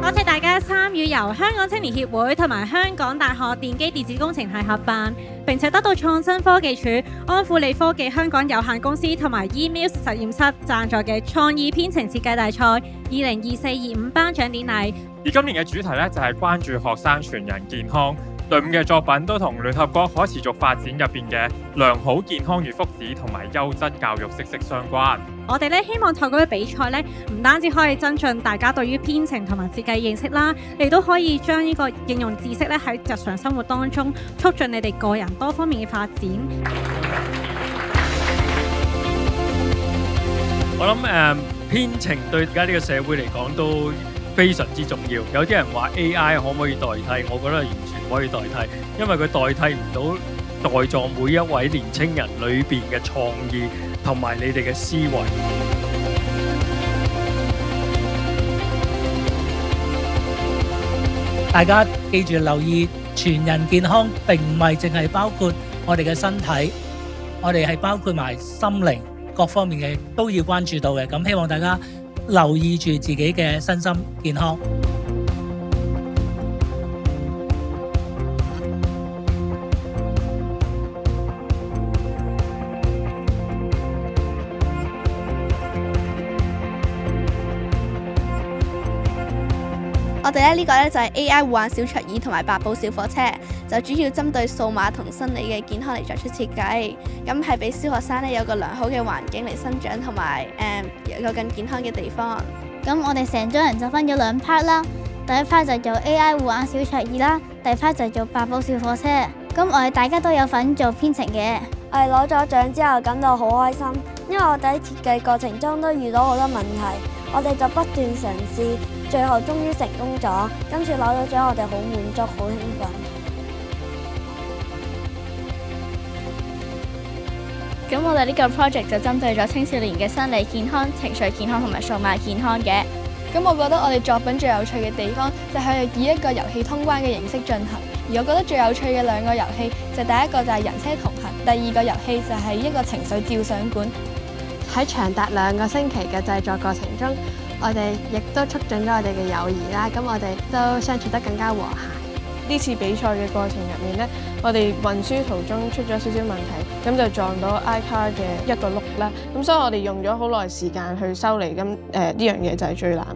多謝大家參與由香港青年協會同埋香港大學電機電子工程系合辦，並且得到創新科技署、安富利科技香港有限公司同埋 eMuse 實驗室贊助嘅創意編程設計大賽2024-25頒獎典禮。而今年嘅主題咧就係關注學生全人健康。隊伍嘅作品都同聯合國可持續發展入邊嘅良好健康與福祉同埋優質教育息息相關。我哋希望透過嘅比賽唔單止可以增進大家對於編程同埋設計認識啦，亦都可以將呢個應用知識喺日常生活當中促進你哋個人多方面嘅發展。我諗編程對而家呢個社會嚟講都非常之重要。有啲人話 AI 可唔可以代替？我覺得完全唔可以代替，因為佢代替唔到在座每一位年青人裏邊嘅創意同埋你哋嘅思維。大家記住留意，全人健康並唔係淨係包括我哋嘅身體，我哋係包括埋心靈各方面嘅都要關注到嘅。咁希望大家留意住自己嘅身心健康。我哋呢個就係 AI 護眼小桌椅同埋百寶小火車，就主要針對數碼同生理嘅健康嚟作出設計，咁係俾小學生有個良好嘅環境嚟生長，同埋有個更健康嘅地方。咁我哋成組人就分咗兩 part 啦，第一 part 就做 AI 護眼小桌椅啦，第二 part 就做百寶小火車。咁我哋大家都有份做編程嘅。我哋攞咗獎之後感到好開心，因為我哋喺設計過程中都遇到好多問題，我哋就不斷嘗試，最後終於成功咗。今次攞咗獎，我哋好滿足，好興奮。咁我哋呢個 project 就針對咗青少年嘅生理健康、情緒健康同埋數碼健康嘅。咁我覺得我哋作品最有趣嘅地方就係以一個遊戲通關嘅形式進行。而我覺得最有趣嘅兩個遊戲就第一個就係人車同行，第二個遊戲就係一個情緒照相館。喺長達2個星期嘅製作過程中，我哋亦都促進咗我哋嘅友誼啦。咁我哋都相處得更加和諧。呢次比賽嘅過程入面呢，我哋運輸途中出咗少少問題，咁就撞到 iCar 嘅一個轆啦。咁所以我哋用咗好耐時間去修理，咁呢樣嘢就係最難。